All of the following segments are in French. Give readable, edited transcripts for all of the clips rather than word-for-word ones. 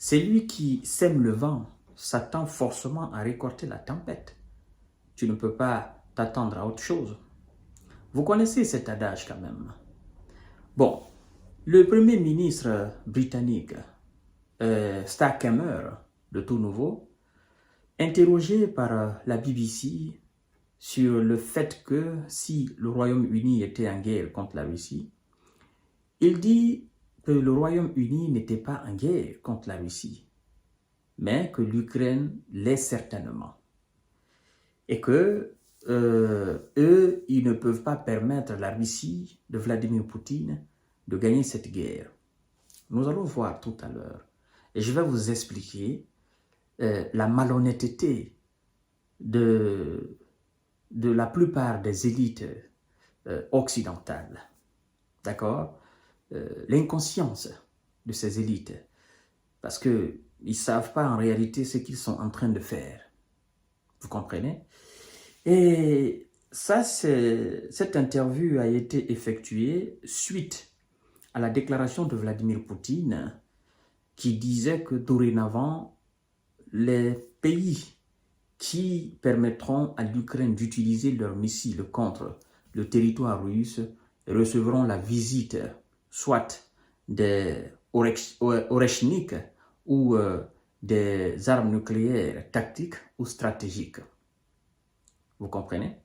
Celui qui sème le vent s'attend forcément à récolter la tempête. Tu ne peux pas t'attendre à autre chose. Vous connaissez cet adage quand même. Bon, le premier ministre britannique, Starmer, de tout nouveau, interrogé par la BBC sur le fait que si le Royaume-Uni était en guerre contre la Russie, il dit que le Royaume-Uni n'était pas en guerre contre la Russie, mais que l'Ukraine l'est certainement. Et que eux, ils ne peuvent pas permettre à la Russie de Vladimir Poutine de gagner cette guerre. Nous allons voir tout à l'heure. Et je vais vous expliquer la malhonnêteté de la plupart des élites occidentales. D'accord? L'inconscience de ces élites. Parce qu'ils ne savent pas en réalité ce qu'ils sont en train de faire. Vous comprenez? Et ça, cette interview a été effectuée suite à la déclaration de Vladimir Poutine qui disait que dorénavant, les pays qui permettront à l'Ukraine d'utiliser leurs missiles contre le territoire russe recevront la visite soit des Oreshnik ou des armes nucléaires tactiques ou stratégiques. Vous comprenez?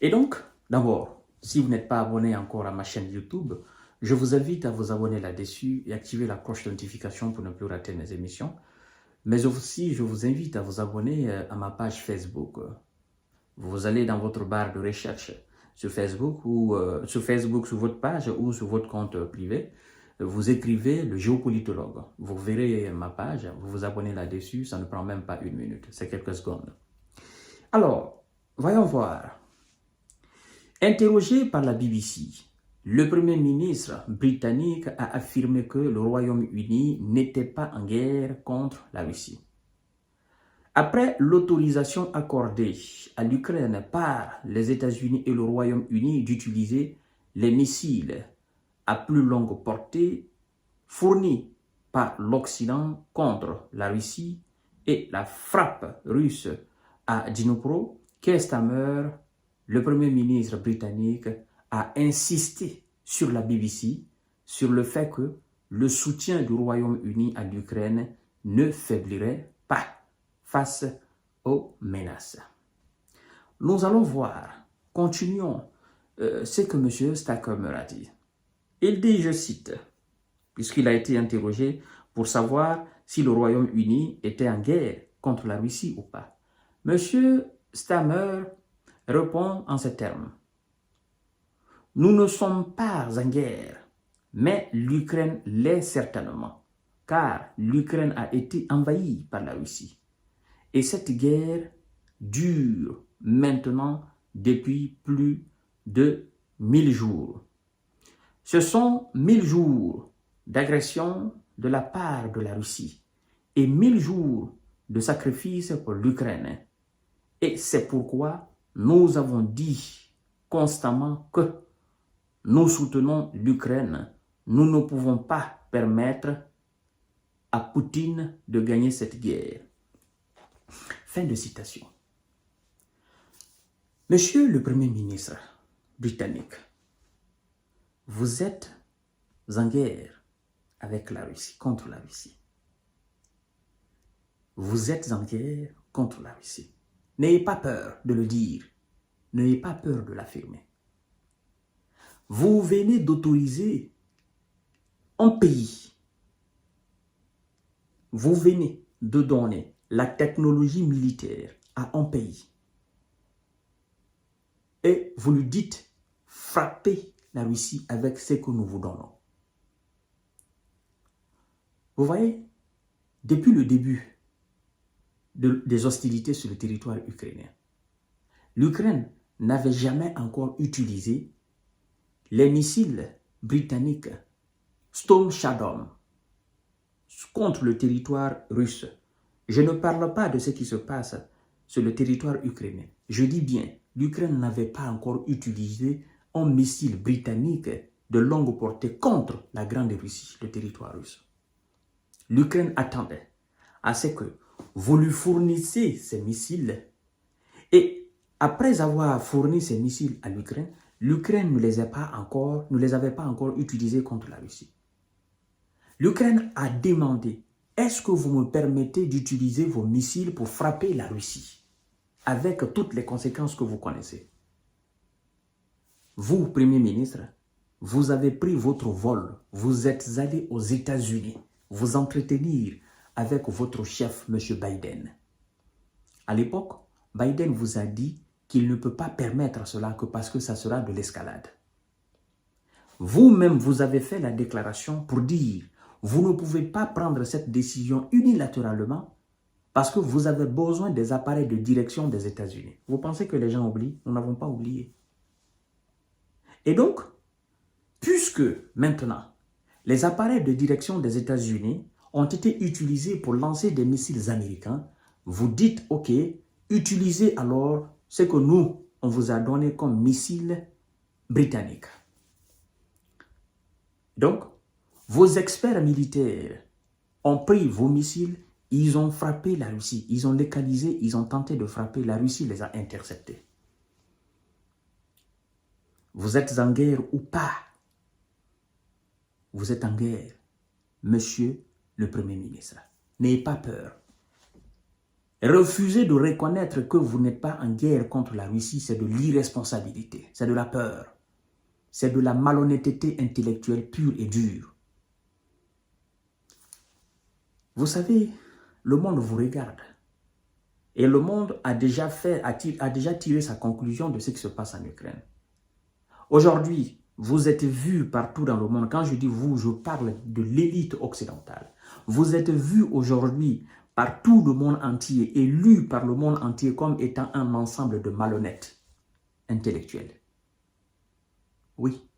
Et donc, d'abord, si vous n'êtes pas abonné encore à ma chaîne YouTube, je vous invite à vous abonner là-dessus et activer la cloche de notification pour ne plus rater mes émissions. Mais aussi, je vous invite à vous abonner à ma page Facebook. Vous allez dans votre barre de recherche sur Facebook ou sur votre page ou sur votre compte privé. Vous écrivez le géopolitologue. Vous verrez ma page, vous vous abonnez là-dessus, ça ne prend même pas 1 minute, c'est quelques secondes. Alors, voyons voir. Interrogé par la BBC, le Premier ministre britannique a affirmé que le Royaume-Uni n'était pas en guerre contre la Russie. Après l'autorisation accordée à l'Ukraine par les États-Unis et le Royaume-Uni d'utiliser les missiles à plus longue portée fournis par l'Occident contre la Russie et la frappe russe à Dnipro, Keir Starmer, le Premier ministre britannique, a insisté sur la BBC sur le fait que le soutien du Royaume-Uni à l'Ukraine ne faiblirait pas face aux menaces. Nous allons voir, continuons ce que M. Starmer a dit. Il dit, je cite, puisqu'il a été interrogé pour savoir si le Royaume-Uni était en guerre contre la Russie ou pas. M. Starmer répond en ces termes. Nous ne sommes pas en guerre, mais l'Ukraine l'est certainement, car l'Ukraine a été envahie par la Russie. Et cette guerre dure maintenant depuis plus de 1000 jours. Ce sont 1000 jours d'agression de la part de la Russie et 1000 jours de sacrifice pour l'Ukraine. Et c'est pourquoi nous avons dit constamment que nous soutenons l'Ukraine. Nous ne pouvons pas permettre à Poutine de gagner cette guerre. Fin de citation. Monsieur le Premier ministre britannique, vous êtes en guerre avec la Russie, contre la Russie. Vous êtes en guerre contre la Russie. N'ayez pas peur de le dire. N'ayez pas peur de l'affirmer. Vous venez d'autoriser un pays. Vous venez de donner la technologie militaire à un pays. Et vous lui dites, frappez la Russie avec ce que nous vous donnons. Vous voyez, depuis le début des hostilités sur le territoire ukrainien, l'Ukraine n'avait jamais encore utilisé les missiles britanniques Storm Shadow contre le territoire russe. Je ne parle pas de ce qui se passe sur le territoire ukrainien. Je dis bien, l'Ukraine n'avait pas encore utilisé un missile britannique de longue portée contre la Grande Russie, le territoire russe. l'Ukraine attendait à ce que vous lui fournissiez ces missiles. Et après avoir fourni ces missiles à l'Ukraine, l'Ukraine ne les avait pas encore utilisés contre la Russie. L'Ukraine a demandé, est-ce que vous me permettez d'utiliser vos missiles pour frapper la Russie, avec toutes les conséquences que vous connaissez? Vous, Premier ministre, vous avez pris votre vol, vous êtes allé aux États-Unis, vous entretenir avec votre chef, M. Biden. À l'époque, Biden vous a dit qu'il ne peut pas permettre cela que parce que ça sera de l'escalade. Vous-même, vous avez fait la déclaration pour dire vous ne pouvez pas prendre cette décision unilatéralement parce que vous avez besoin des appareils de direction des États-Unis. Vous pensez que les gens oublient? Nous n'avons pas oublié. Et donc, puisque maintenant, les appareils de direction des États-Unis ont été utilisés pour lancer des missiles américains, vous dites, ok, utilisez alors ce que nous, on vous a donné comme missiles britanniques. Donc, vos experts militaires ont pris vos missiles, ils ont frappé la Russie, ils ont localisé, ils ont tenté de frapper, la Russie les a interceptés. Vous êtes en guerre ou pas? Vous êtes en guerre, monsieur le Premier ministre. N'ayez pas peur. Refusez de reconnaître que vous n'êtes pas en guerre contre la Russie, c'est de l'irresponsabilité, c'est de la peur, c'est de la malhonnêteté intellectuelle pure et dure. Vous savez, le monde vous regarde et le monde a déjà tiré sa conclusion de ce qui se passe en Ukraine. Aujourd'hui, vous êtes vus partout dans le monde. Quand je dis vous, je parle de l'élite occidentale. Vous êtes vus aujourd'hui par tout le monde entier et lus par le monde entier comme étant un ensemble de malhonnêtes intellectuels. Oui.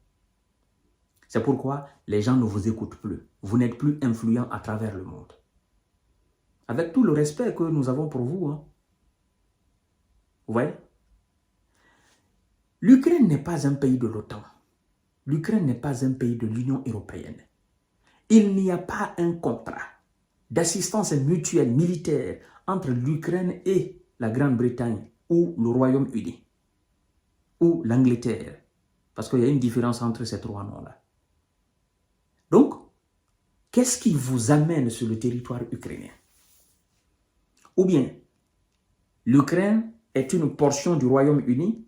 C'est pourquoi les gens ne vous écoutent plus. Vous n'êtes plus influent à travers le monde. Avec tout le respect que nous avons pour vous. Hein. Vous voyez? L'Ukraine n'est pas un pays de l'OTAN. L'Ukraine n'est pas un pays de l'Union européenne. Il n'y a pas un contrat d'assistance mutuelle militaire entre l'Ukraine et la Grande-Bretagne ou le Royaume-Uni ou l'Angleterre. Parce qu'il y a une différence entre ces trois noms-là. Donc, qu'est-ce qui vous amène sur le territoire ukrainien? Ou bien, l'Ukraine est une portion du Royaume-Uni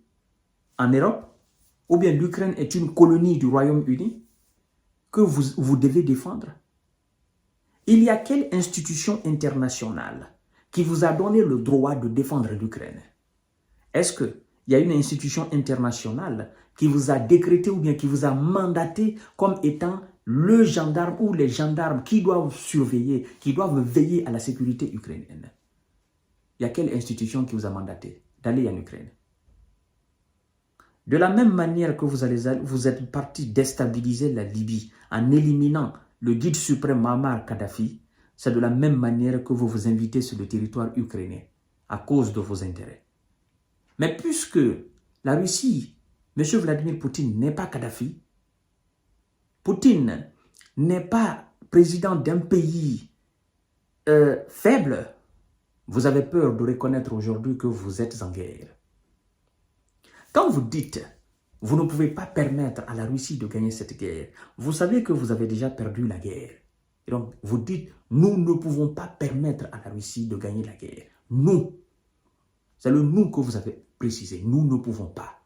en Europe, ou bien l'Ukraine est une colonie du Royaume-Uni que vous devez défendre. Il y a quelle institution internationale qui vous a donné le droit de défendre l'Ukraine? Est-ce qu'il y a une institution internationale qui vous a décrété ou bien qui vous a mandaté comme étant le gendarme ou les gendarmes qui doivent surveiller, qui doivent veiller à la sécurité ukrainienne? Il y a quelle institution qui vous a mandaté d'aller en Ukraine? De la même manière que vous êtes parti déstabiliser la Libye en éliminant le guide suprême Muammar Kadhafi, c'est de la même manière que vous vous invitez sur le territoire ukrainien à cause de vos intérêts. Mais puisque la Russie, M. Vladimir Poutine n'est pas Kadhafi, Poutine n'est pas président d'un pays faible, vous avez peur de reconnaître aujourd'hui que vous êtes en guerre. Quand vous dites, vous ne pouvez pas permettre à la Russie de gagner cette guerre, vous savez que vous avez déjà perdu la guerre. Et donc, vous dites, nous ne pouvons pas permettre à la Russie de gagner la guerre. Nous, c'est le nous que vous avez précisé, nous ne pouvons pas.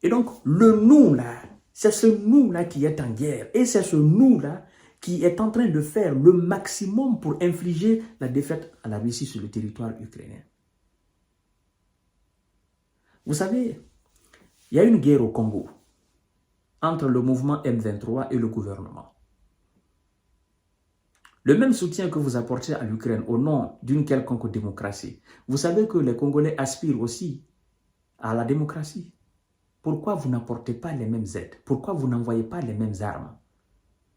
Et donc, le nous là, c'est ce nous là qui est en guerre. Et c'est ce nous là qui est en train de faire le maximum pour infliger la défaite à la Russie sur le territoire ukrainien. Vous savez, il y a une guerre au Congo entre le mouvement M23 et le gouvernement. Le même soutien que vous apportez à l'Ukraine au nom d'une quelconque démocratie, vous savez que les Congolais aspirent aussi à la démocratie. Pourquoi vous n'apportez pas les mêmes aides? Pourquoi vous n'envoyez pas les mêmes armes?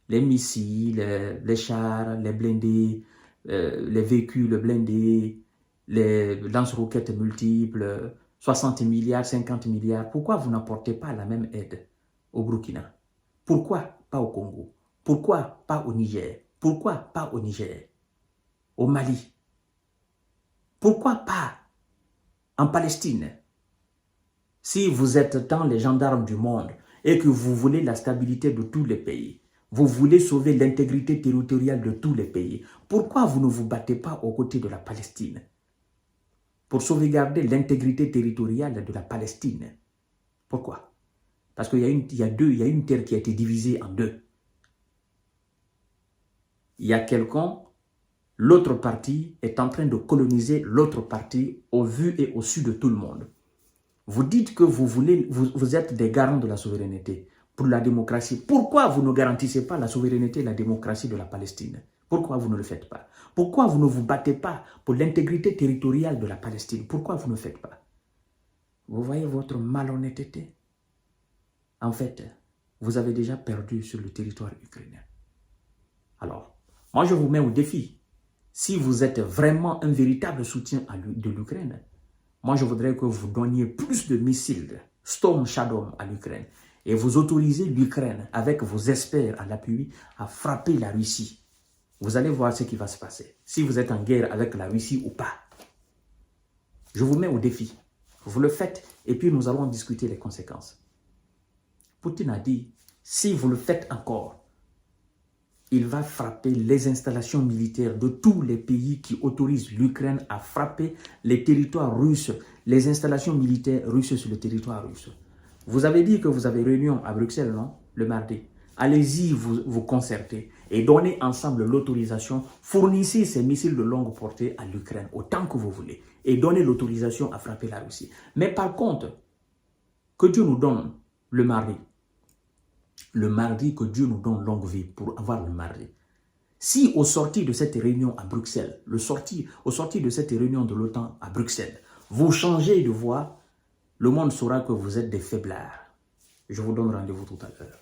Les missiles, les chars, les blindés, les véhicules blindés, les lance-roquettes multiples, 60 milliards, 50 milliards. Pourquoi vous n'apportez pas la même aide au Burkina? Pourquoi pas au Congo? Pourquoi pas au Niger? Pourquoi pas au Niger, au Mali? Pourquoi pas en Palestine? Si vous êtes tant les gendarmes du monde et que vous voulez la stabilité de tous les pays, vous voulez sauver l'intégrité territoriale de tous les pays, pourquoi vous ne vous battez pas aux côtés de la Palestine pour sauvegarder l'intégrité territoriale de la Palestine? Pourquoi? Parce qu'il y a une terre qui a été divisée en deux. Il y a quelqu'un, l'autre partie est en train de coloniser l'autre partie au vu et au su de tout le monde. Vous dites que vous êtes des garants de la souveraineté pour la démocratie. Pourquoi vous ne garantissez pas la souveraineté et la démocratie de la Palestine? Pourquoi vous ne le faites pas? Pourquoi vous ne vous battez pas pour l'intégrité territoriale de la Palestine? Pourquoi vous ne le faites pas? Vous voyez votre malhonnêteté? En fait, vous avez déjà perdu sur le territoire ukrainien. Alors, moi je vous mets au défi. Si vous êtes vraiment un véritable soutien de l'Ukraine, moi je voudrais que vous donniez plus de missiles Storm Shadow à l'Ukraine et vous autorisez l'Ukraine avec vos experts à l'appui à frapper la Russie. Vous allez voir ce qui va se passer. Si vous êtes en guerre avec la Russie ou pas. Je vous mets au défi. Vous le faites et puis nous allons discuter les conséquences. Poutine a dit, si vous le faites encore, il va frapper les installations militaires de tous les pays qui autorisent l'Ukraine à frapper les territoires russes, les installations militaires russes sur le territoire russe. Vous avez dit que vous avez réunion à Bruxelles, non? Le mardi. Allez-y vous concerter et donnez ensemble l'autorisation. Fournissez ces missiles de longue portée à l'Ukraine autant que vous voulez et donnez l'autorisation à frapper la Russie. Mais par contre, que Dieu nous donne le mardi. Le mardi, que Dieu nous donne longue vie pour avoir le mardi. Si au sortir de cette réunion à Bruxelles, au sortir de cette réunion de l'OTAN à Bruxelles, vous changez de voix, le monde saura que vous êtes des faiblards. Je vous donne rendez-vous tout à l'heure.